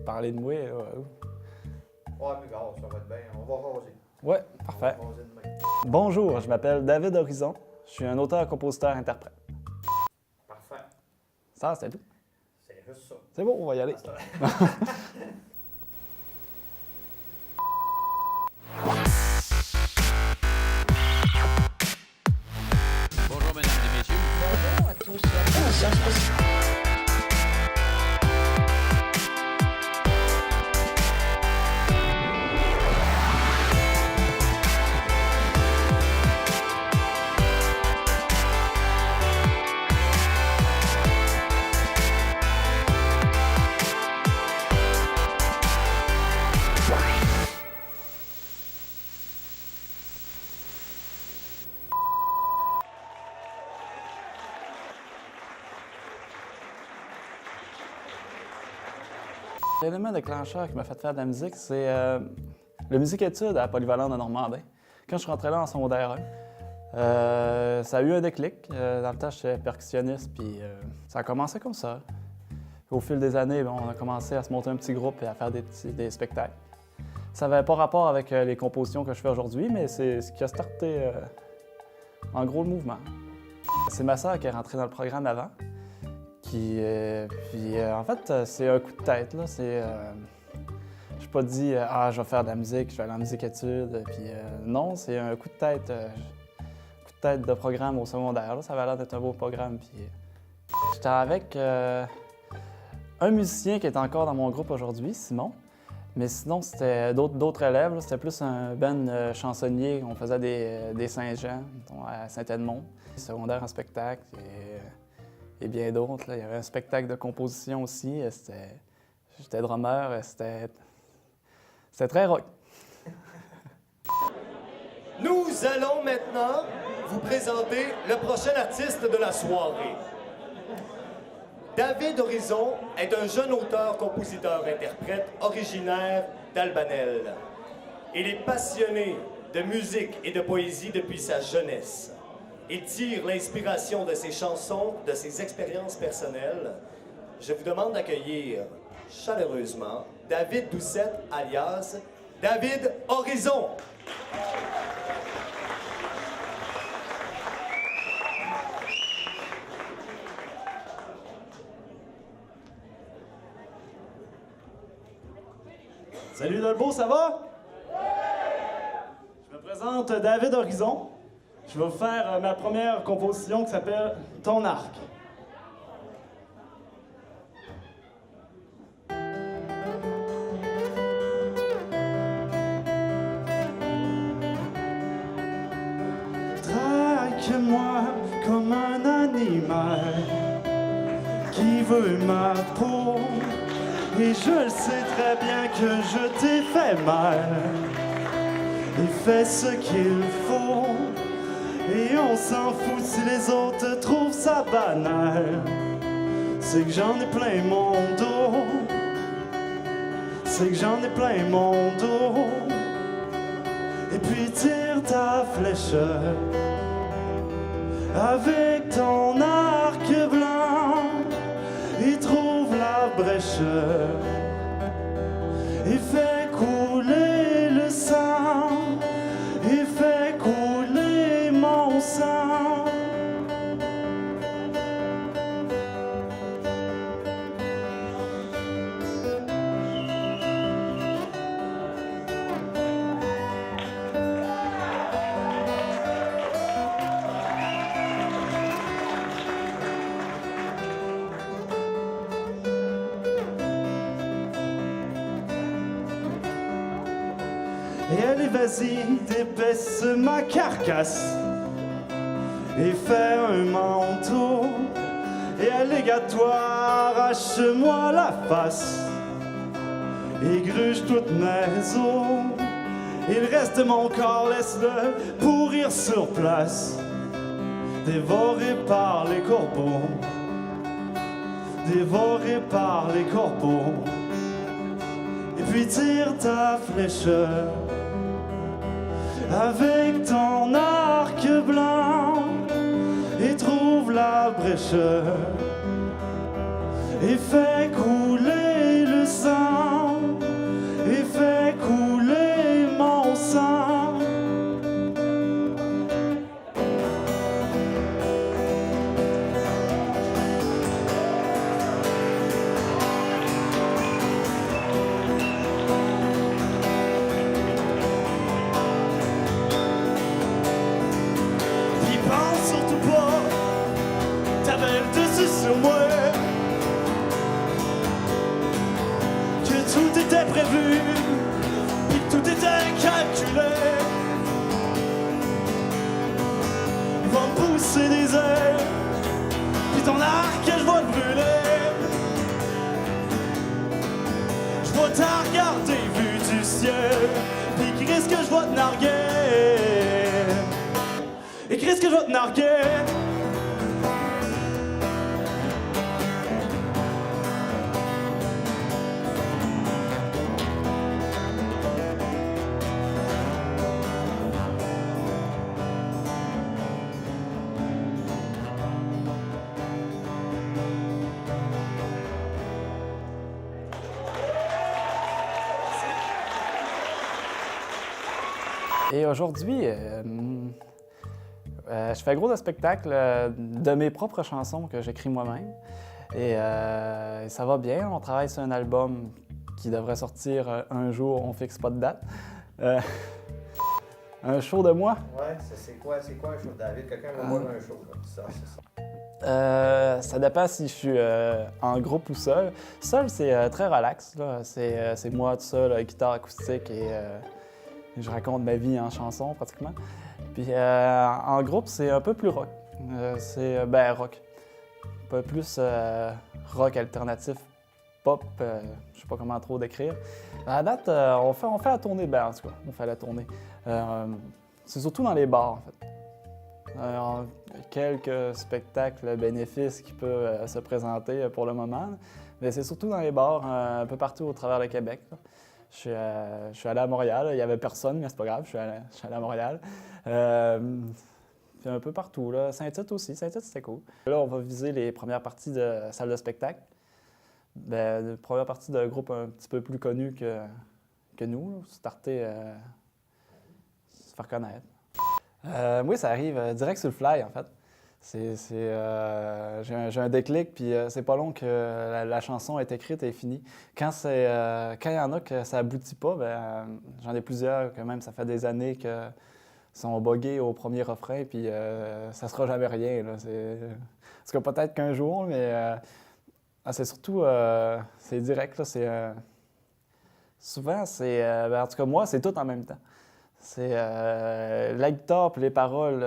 parler de moi. Ouais, mais gars, ça va être bien. On va raser. Ouais, parfait. On va raser demain. Bonjour, je m'appelle David Horizon. Je suis un auteur, compositeur, interprète. Parfait. Ça, c'est tout. C'est juste ça. C'est bon, on va y aller. Bonjour, mesdames et messieurs. Bonjour à tous. L'élément déclencheur qui m'a fait faire de la musique, c'est la musique-études à la Polyvalente de Normandin. Quand je suis rentré là en secondaire 1, ça a eu un déclic. Dans le temps, j'étais percussionniste, puis ça a commencé comme ça. Au fil des années, on a commencé à se monter un petit groupe et à faire des spectacles. Ça n'avait pas rapport avec les compositions que je fais aujourd'hui, mais c'est ce qui a starté en gros le mouvement. C'est ma sœur qui est rentrée dans le programme avant. En fait, c'est un coup de tête. Là. Je ne suis pas dit je vais faire de la musique, je vais aller en musique-études. Non, c'est un coup de tête de programme au secondaire. Là. Ça avait l'air d'être un beau programme. J'étais avec un musicien qui est encore dans mon groupe aujourd'hui, Simon. Mais sinon, c'était d'autres élèves. C'était plus un band chansonnier. On faisait des Saint-Jean à Saint-Edmond. Secondaire en spectacle. Et bien d'autres. Il y avait un spectacle de composition aussi. J'étais drummer. C'était très rock. Nous allons maintenant vous présenter le prochain artiste de la soirée. David Horizon est un jeune auteur, compositeur, interprète originaire d'Albanel. Il est passionné de musique et de poésie depuis sa jeunesse. Il tire l'inspiration de ses chansons, de ses expériences personnelles. Je vous demande d'accueillir chaleureusement David Doucette, alias David Horizon. Salut Dolbeau, ça va? Je me présente David Horizon. Je vais vous faire ma première composition qui s'appelle « Ton arc ». Traque-moi comme un animal qui veut ma peau. Et je le sais très bien que je t'ai fait mal. Et fais ce qu'il faut. Et on s'en fout si les autres trouvent ça banal. C'est que j'en ai plein mon dos. C'est que j'en ai plein mon dos. Et puis tire ta flèche avec ton arc blanc. Et trouve la brèche. Et fais couler le sang. Et fais couler mon sang. Et allez, vas-y, dépaisse ma carcasse et fais un manteau. Et allez, gâte-toi, arrache-moi la face et gruge toutes mes os. Et le reste de mon corps, laisse-le pourrir sur place, dévoré par les corbeaux, dévoré par les corbeaux. Et puis tire ta flèche avec ton arc blanc et trouve la brèche et fais couler le sang. prévu, puis que tout était calculé. Il va me pousser des ailes, puis ton arc, je vais le brûler. Je vais te regarder vu du ciel, puis Christ que je vais te narguer. Et Christ que je vais te narguer. Et aujourd'hui, je fais gros de spectacle de mes propres chansons que j'écris moi-même. Et ça va bien. On travaille sur un album qui devrait sortir un jour, on fixe pas de date. Un show de moi. Ouais, c'est quoi un show de David? Quelqu'un va voir un show comme ça, c'est ça. Ça dépend si je suis en groupe ou seul. Seul, c'est très relax. C'est moi tout seul, guitare acoustique et je raconte ma vie en chanson pratiquement. Puis en groupe, c'est un peu plus rock. C'est rock. Un peu plus rock alternatif, pop, je sais pas comment trop décrire. À date, on fait la tournée, en tout cas, on fait la tournée. C'est surtout dans les bars, en fait. Quelques spectacles bénéfices qui peuvent se présenter pour le moment, mais c'est surtout dans les bars, un peu partout au travers le Québec. Là. Je suis allé à Montréal, il n'y avait personne, mais c'est pas grave, je suis allé à Montréal. Puis un peu partout, là. Saint-Tite aussi, Saint-Tite c'était cool. Là, on va viser les premières parties de salle de spectacle. Les premières parties de groupes un petit peu plus connus que nous, là, starter, se faire connaître. Oui, ça arrive direct sur le fly, en fait. J'ai un déclic, puis c'est pas long que la chanson est écrite et finie. Quand il y en a que ça aboutit pas, j'en ai plusieurs que même ça fait des années que sont buggés au premier refrain, puis ça sera jamais rien. Là. Parce que peut-être qu'un jour, mais c'est surtout c'est direct. Là, souvent, en tout cas moi, c'est tout en même temps. C'est la guitare puis les paroles.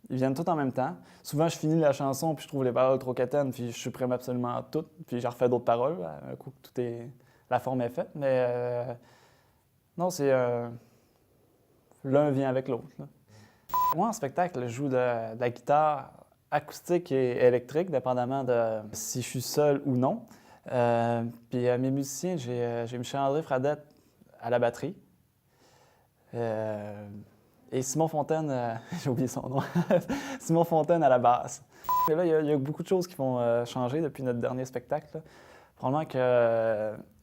Ils viennent tout en même temps. Souvent, je finis la chanson, puis je trouve les paroles trop quétaines, puis je supprime absolument tout, puis je refais d'autres paroles. Un coup, la forme est faite. Mais non, c'est l'un vient avec l'autre. Moi, en spectacle, je joue de la guitare acoustique et électrique, dépendamment de si je suis seul ou non. Puis mes musiciens, j'ai Michel-André Fradette à la batterie. Et Simon Fontaine, j'ai oublié son nom, Simon Fontaine à la basse. Et là, il y a beaucoup de choses qui vont changer depuis notre dernier spectacle. Là. Probablement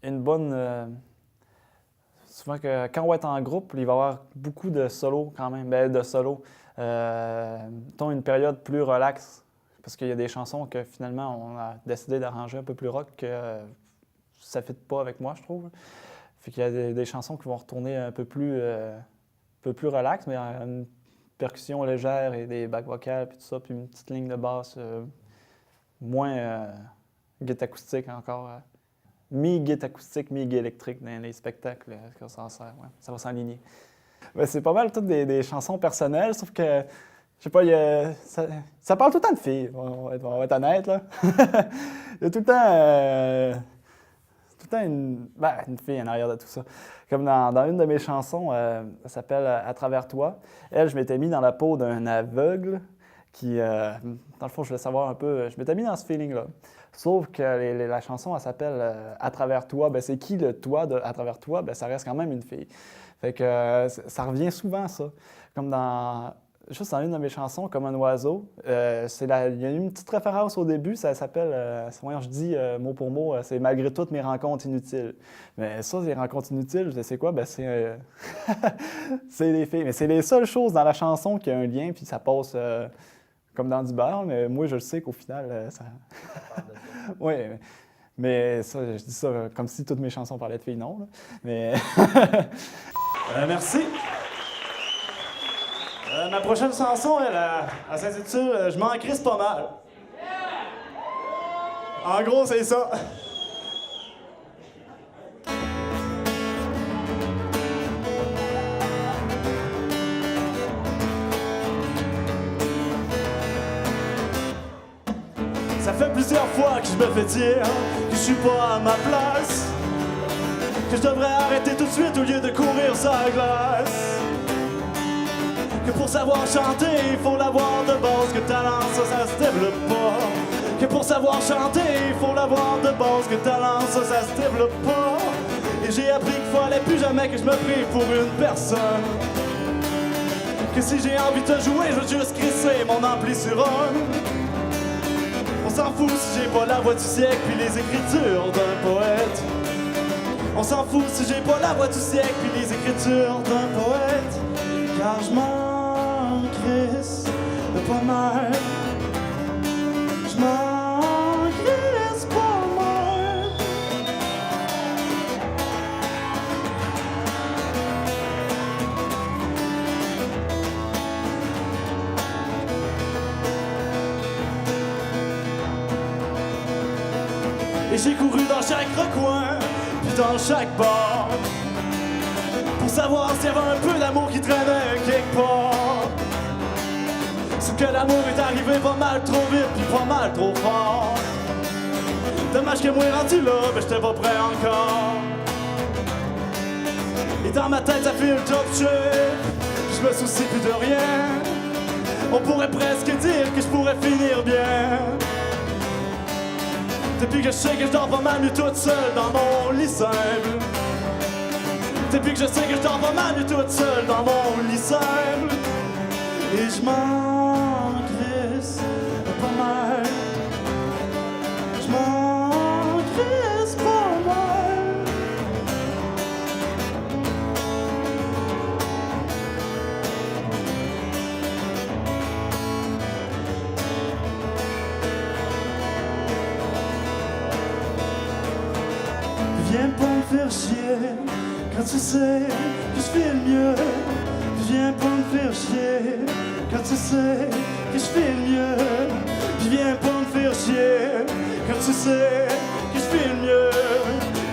qu'une bonne... souvent, quand on va être en groupe, il va y avoir beaucoup de solos quand même, de solos. Une période plus relaxe, parce qu'il y a des chansons que finalement, on a décidé d'arranger un peu plus rock, que ça ne fit pas avec moi, je trouve. Fait qu'il y a des chansons qui vont retourner un peu plus relax, mais une percussion légère et des backs vocales, puis tout ça, puis une petite ligne de basse moins guitare acoustique encore. Mi-guitare acoustique, mi-guitare électrique dans les spectacles, quand ça en sert, ouais. Ça va s'enligner. C'est pas mal toutes des chansons personnelles, sauf que, je sais pas, ça parle tout le temps de filles, on va être honnête, là. Il y a tout le temps une fille en arrière de tout ça. Comme dans une de mes chansons, ça s'appelle « À travers toi ». Elle, je m'étais mis dans la peau d'un aveugle qui, dans le fond, je voulais savoir un peu, je m'étais mis dans ce feeling-là. Sauf que la chanson, elle s'appelle « À travers toi ». C'est qui le « toi » de « À travers toi », ça reste quand même une fille. Fait que ça revient souvent, ça. Comme juste dans une de mes chansons, Comme un oiseau, il y a une petite référence au début, ça s'appelle, je dis mot pour mot, c'est « Malgré toutes mes rencontres inutiles ». Mais ça, les rencontres inutiles, c'est quoi? C'est les filles. Mais c'est les seules choses dans la chanson qui a un lien, puis ça passe comme dans du beurre, mais moi, je le sais qu'au final, ça... Oui, mais ça, je dis ça comme si toutes mes chansons parlaient de filles, non. Là. Mais... merci. Ma prochaine chanson, elle s'intitule « Je m'en crisse pas mal ». En gros, c'est ça. fait plusieurs fois que je me fais dire que je suis pas à ma place, que je devrais arrêter tout de suite au lieu de courir sur la glace. Que pour savoir chanter, il faut l'avoir de base, que talent, ça se développe pas. Que pour savoir chanter, il faut l'avoir de base, que talent, ça se développe pas. Et j'ai appris qu'il fallait plus jamais que je me prie pour une personne. Que si j'ai envie de jouer, je veux juste crisser mon ampli sur un. On s'en fout si j'ai pas la voix du siècle puis les écritures d'un poète. On s'en fout si j'ai pas la voix du siècle puis les écritures d'un poète. Car je m'en crisse pas mal. Je m'en crisse pas mal. Et j'ai couru dans chaque recoin, puis dans chaque bar, pour savoir s'il y avait un peu d'amour qui traînait quelque part. Sauf que l'amour est arrivé pas mal trop vite, puis pas mal trop fort. Dommage que moi rendu là, mais j'étais pas prêt encore. Et dans ma tête ça fait le top shape, je me soucie plus de rien. On pourrait presque dire que je pourrais finir bien. Depuis que je sais que je dors pas mal mieux toute seule dans mon lit simple. Depuis que je sais que je dors pas mal mieux toute seule dans mon lit simple. Et je m'en crisse pas mal. Je m'en crisse pas mal. Viens pas me faire chier quand tu sais que je fais le mieux. Viens pas me faire chier quand tu sais que je fais le mieux. Viens pas me faire chier quand tu sais que je fais le mieux.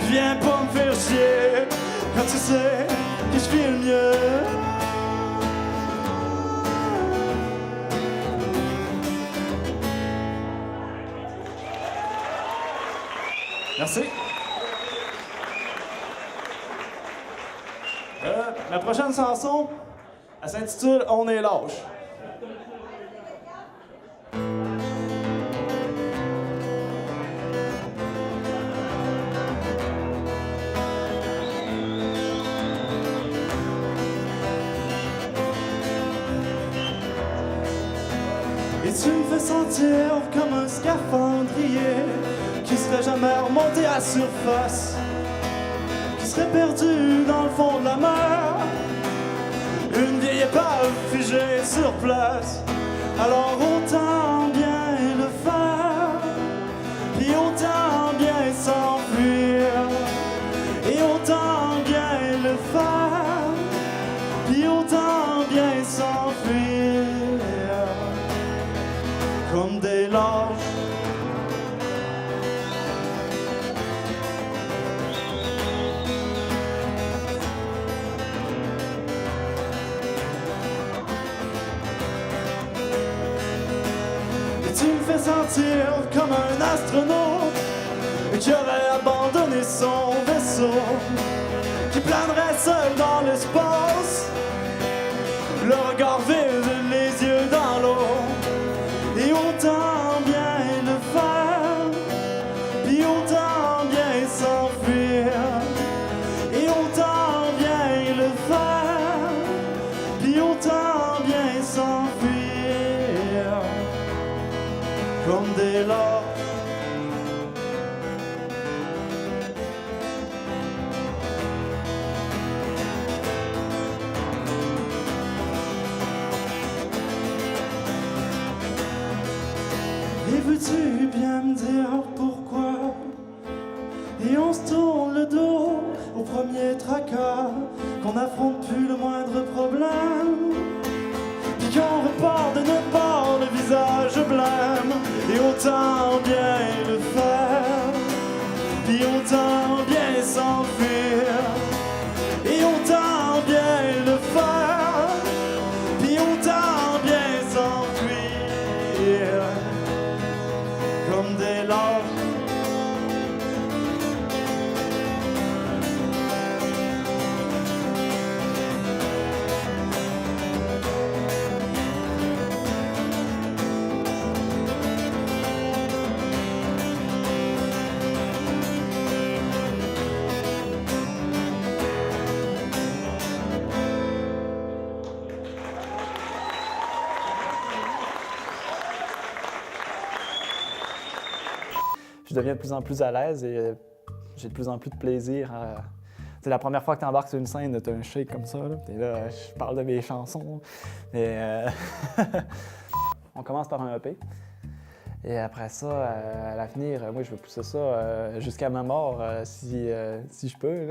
Viens pas me faire chier quand tu sais que je fais le mieux. Merci. Ma prochaine chanson, elle s'intitule « On est lâche ». Et tu me fais sentir comme un scaphandrier qui serait jamais remonté à la surface, qui serait perdu dans le fond de la mer, une vieille épave figée sur place. Alors autant bien le faire, puis autant bien s'enfuir, et autant bien le faire, puis autant bien s'enfuir, comme des lâches. Tu me fais sentir comme un astronaute qui aurait abandonné son vaisseau, qui planerait seul dans l'espace, le regard vide, les yeux dans l'eau. Et autant bien le faire, puis autant bien s'enfuir, et autant bien le faire, puis autant bien s'enfuir, comme des lâches. Et veux-tu bien me dire pourquoi? Et on se tourne le dos au premier tracas, qu'on n'affronte plus le moindre problème, puis qu'on repart de notre part le visage blême. Et autant bien le faire, puis autant bien s'enfuir, et autant bien le faire, puis autant bien s'enfuir, comme des deviens de plus en plus à l'aise et j'ai de plus en plus de plaisir. C'est la première fois que tu embarques sur une scène, tu as un shake comme ça. Là, et là, je parle de mes chansons. Et, on commence par un EP. Et après ça, à l'avenir, moi, je veux pousser ça jusqu'à ma mort, si je peux.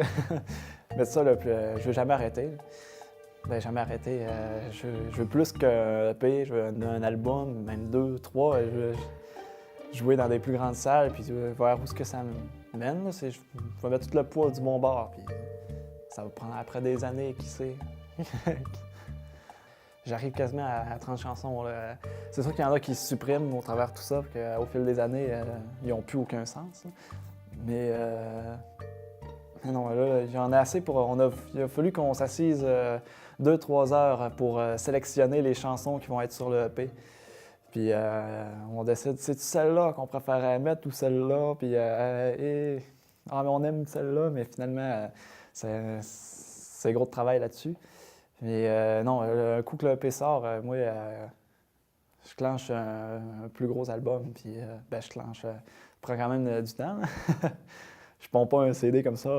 Mais ça, là, je veux jamais arrêter. Ben, jamais arrêter. Je veux plus qu'un EP, je veux un album, même 2, 3. Je veux jouer dans des plus grandes salles, puis voir où est-ce que ça me mène. Là. Je vais mettre tout le poids du bon bord, puis ça va prendre après des années, qui sait. J'arrive quasiment à 30 chansons. Là. C'est sûr qu'il y en a qui se suppriment au travers de tout ça, parce qu'au fil des années, ils n'ont plus aucun sens. Là. Mais non, là, j'en ai assez pour... Il a fallu qu'on s'assise 2-3 heures pour sélectionner les chansons qui vont être sur le EP. Puis on décide, c'est-tu celle-là qu'on préférait mettre ou celle-là? Puis mais on aime celle-là, mais finalement, c'est gros de travail là-dessus. Mais non, un coup que le EP sort, moi, je clenche un plus gros album, puis je clenche. Ça prend quand même du temps. Je pompe pas un CD comme ça.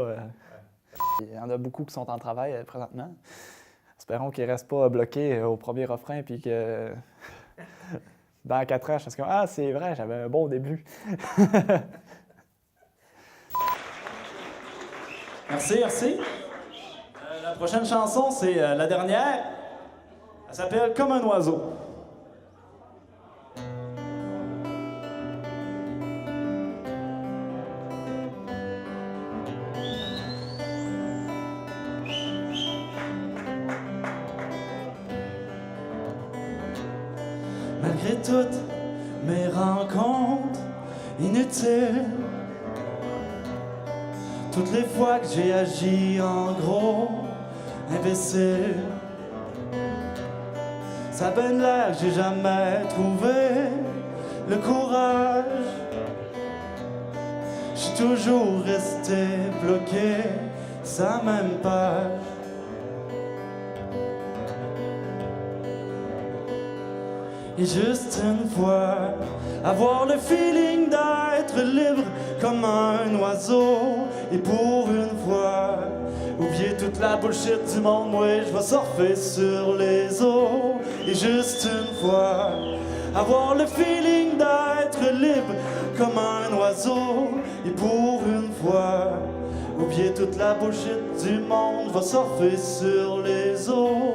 Il y en a beaucoup qui sont en travail présentement. Espérons qu'ils ne restent pas bloqués au premier refrain, puis que dans 4 ans, je suis comme « Ah, c'est vrai, j'avais un bon début. » Merci, merci. La prochaine chanson, c'est la dernière. Elle s'appelle « Comme un oiseau ». Malgré toutes mes rencontres inutiles, toutes les fois que j'ai agi en gros imbécile, ça a ben l'air que j'ai jamais trouvé le courage. J'suis toujours resté bloqué sa même page. Et juste une fois, avoir le feeling d'être libre comme un oiseau. Et pour une fois, oublier toute la bullshit du monde, moi je vais surfer sur les eaux. Et juste une fois, avoir le feeling d'être libre comme un oiseau. Et pour une fois, oublier toute la bullshit du monde, je vais surfer sur les eaux.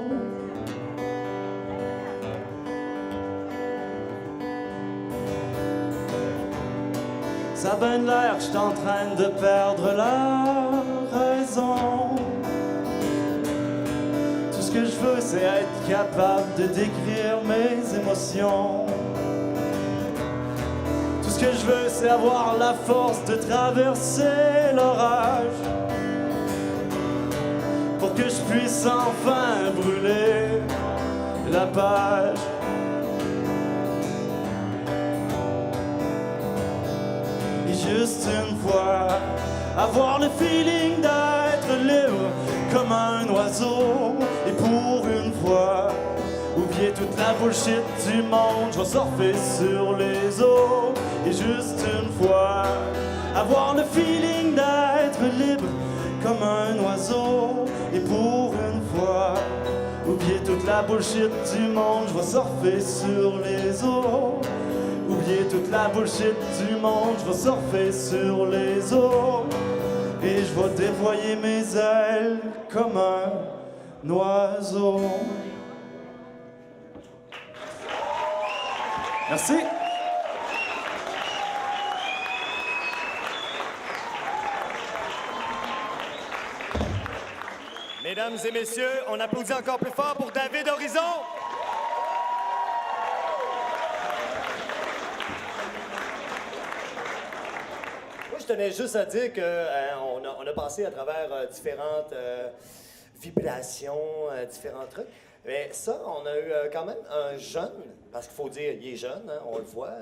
Ça a ben l'air que je suis en train de perdre la raison. Tout ce que je veux, c'est être capable de décrire mes émotions. Tout ce que je veux, c'est avoir la force de traverser l'orage, pour que je puisse enfin brûler la page. Juste une fois, avoir le feeling d'être libre comme un oiseau. Et pour une fois, oublier toute la bullshit du monde, je vais surfer sur les eaux. Et juste une fois, avoir le feeling d'être libre comme un oiseau. Et pour une fois, oublier toute la bullshit du monde, je vais surfer sur les eaux. Oublier toute la bullshit du monde, je vais surfer sur les eaux. Et je vais déployer mes ailes comme un oiseau. Merci. Mesdames et messieurs, on applaudit encore plus fort pour David Horizon. Je tenais juste à dire qu'on a passé à travers différentes vibrations, différents trucs. Mais ça, on a eu quand même un jeune, parce qu'il faut dire, il est jeune, hein, on le voit,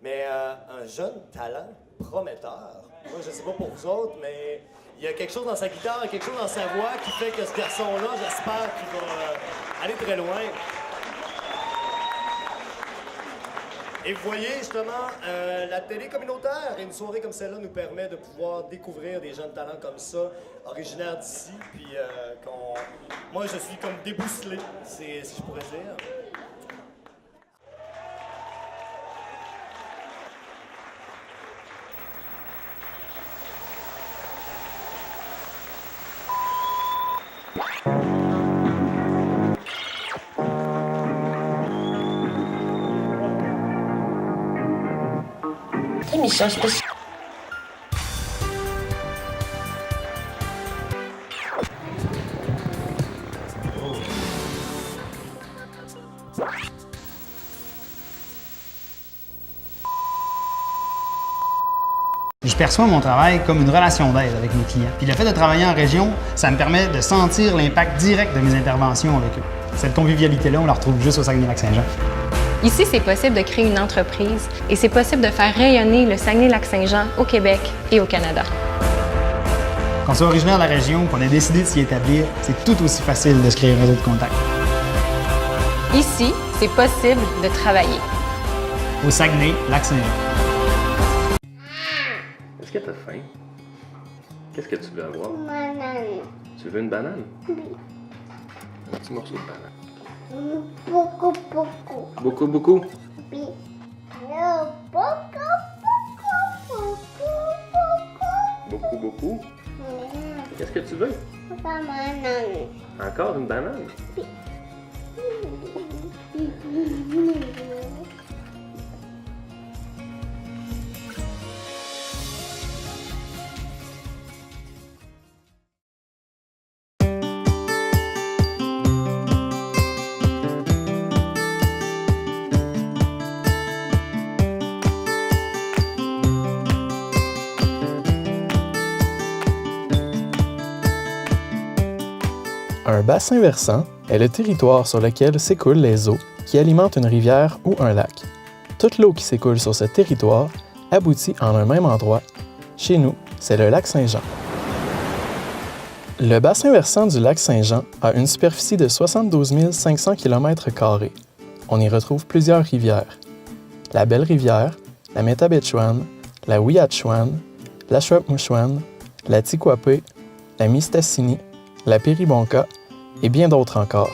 mais un jeune talent prometteur. Moi, je sais pas pour vous autres, mais il y a quelque chose dans sa guitare, quelque chose dans sa voix qui fait que ce garçon-là, j'espère qu'il va aller très loin. Et vous voyez, justement, la télé communautaire et une soirée comme celle-là nous permet de pouvoir découvrir des jeunes talents comme ça, originaires d'ici, puis moi, je suis comme débousselé, si je pourrais dire. Émission spéciale. Je perçois mon travail comme une relation d'aide avec mes clients. Puis le fait de travailler en région, ça me permet de sentir l'impact direct de mes interventions avec eux. Cette convivialité-là, on la retrouve juste au Saguenay-Lac-Saint-Jean. Ici, c'est possible de créer une entreprise et c'est possible de faire rayonner le Saguenay-Lac-Saint-Jean au Québec et au Canada. Quand on est originaire de la région, qu'on a décidé de s'y établir, c'est tout aussi facile de se créer un réseau de contacts. Ici, c'est possible de travailler. Au Saguenay-Lac-Saint-Jean. Est-ce que t'as faim? Qu'est-ce que tu veux avoir? Banane. Tu veux une banane? Oui. Un petit morceau de banane. Beaucoup. Beaucoup, beaucoup? Oui. Beaucoup. Beaucoup? Qu'est-ce que tu veux? Banane. Encore une banane? Un bassin versant est le territoire sur lequel s'écoulent les eaux qui alimentent une rivière ou un lac. Toute l'eau qui s'écoule sur ce territoire aboutit en un même endroit. Chez nous, c'est le lac Saint-Jean. Le bassin versant du lac Saint-Jean a une superficie de 72 500 km². On y retrouve plusieurs rivières. La Belle-Rivière, la Métabetchouane, la Ouiattchouane, la Chouapmouchouane, la Tiquapé, la Mistassini, la Péribonka et bien d'autres encore.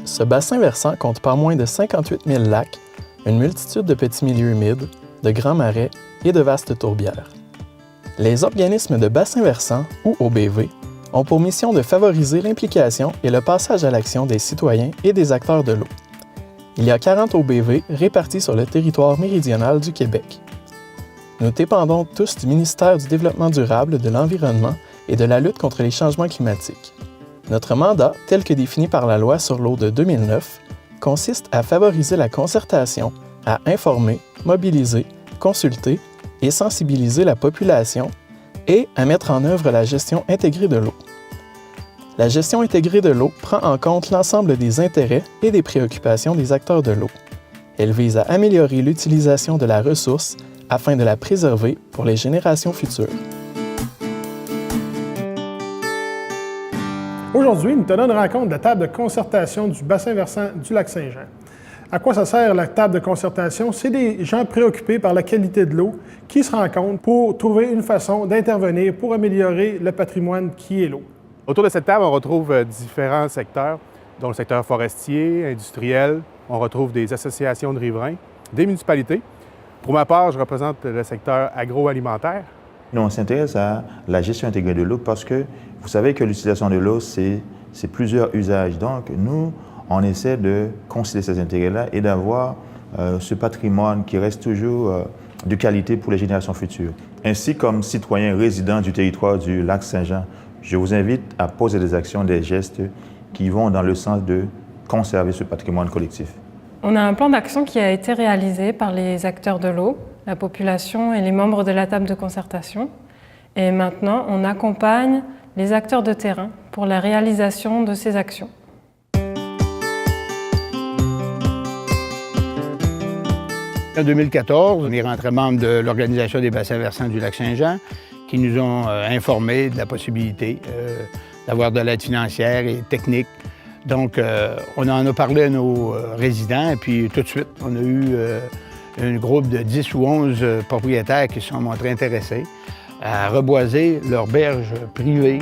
Ce bassin versant compte pas moins de 58 000 lacs, une multitude de petits milieux humides, de grands marais et de vastes tourbières. Les organismes de bassin versant, ou OBV, ont pour mission de favoriser l'implication et le passage à l'action des citoyens et des acteurs de l'eau. Il y a 40 OBV répartis sur le territoire méridional du Québec. Nous dépendons tous du ministère du Développement durable, de l'Environnement et de la lutte contre les changements climatiques. Notre mandat, tel que défini par la loi sur l'eau de 2009, consiste à favoriser la concertation, à informer, mobiliser, consulter et sensibiliser la population et à mettre en œuvre la gestion intégrée de l'eau. La gestion intégrée de l'eau prend en compte l'ensemble des intérêts et des préoccupations des acteurs de l'eau. Elle vise à améliorer l'utilisation de la ressource afin de la préserver pour les générations futures. Aujourd'hui, nous tenons une rencontre de la table de concertation du bassin versant du lac Saint-Jean. À quoi ça sert la table de concertation? C'est des gens préoccupés par la qualité de l'eau qui se rencontrent pour trouver une façon d'intervenir pour améliorer le patrimoine qui est l'eau. Autour de cette table, on retrouve différents secteurs, dont le secteur forestier, industriel. On retrouve des associations de riverains, des municipalités. Pour ma part, je représente le secteur agroalimentaire. Nous, on s'intéresse à la gestion intégrée de l'eau parce que vous savez que l'utilisation de l'eau, c'est plusieurs usages. Donc, nous, on essaie de concilier ces intérêts-là et d'avoir ce patrimoine qui reste toujours de qualité pour les générations futures. Ainsi, comme citoyen résident du territoire du lac Saint-Jean, je vous invite à poser des actions, des gestes qui vont dans le sens de conserver ce patrimoine collectif. On a un plan d'action qui a été réalisé par les acteurs de l'eau, la population et les membres de la table de concertation. Et maintenant, on accompagne les acteurs de terrain pour la réalisation de ces actions. En 2014, on est rentré membre de l'Organisation des bassins versants du lac Saint-Jean qui nous ont informés de la possibilité d'avoir de l'aide financière et technique Donc, on en a parlé à nos résidents et puis tout de suite, on a eu un groupe de 10 ou 11 propriétaires qui se sont montrés intéressés à reboiser leur berge privée.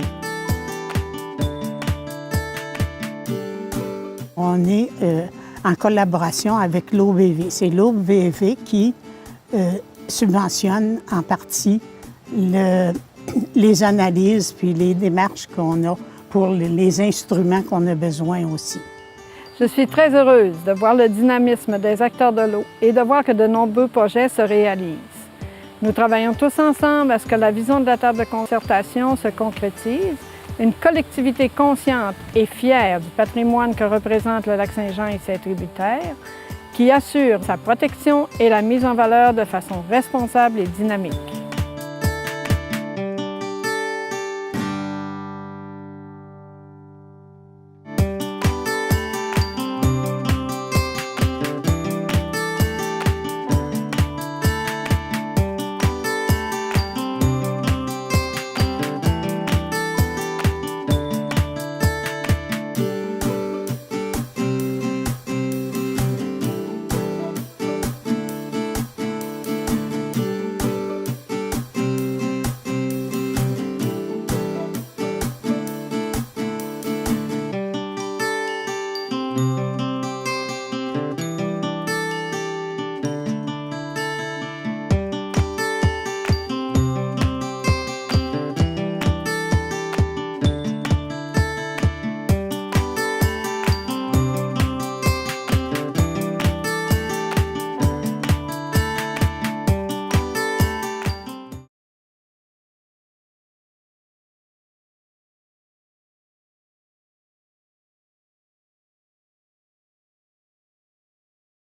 On est en collaboration avec l'OBV. C'est l'OBV qui subventionne en partie les analyses puis les démarches qu'on a pour les instruments qu'on a besoin aussi. Je suis très heureuse de voir le dynamisme des acteurs de l'eau et de voir que de nombreux projets se réalisent. Nous travaillons tous ensemble à ce que la vision de la table de concertation se concrétise, une collectivité consciente et fière du patrimoine que représente le Lac-Saint-Jean et ses tributaires, qui assure sa protection et la mise en valeur de façon responsable et dynamique.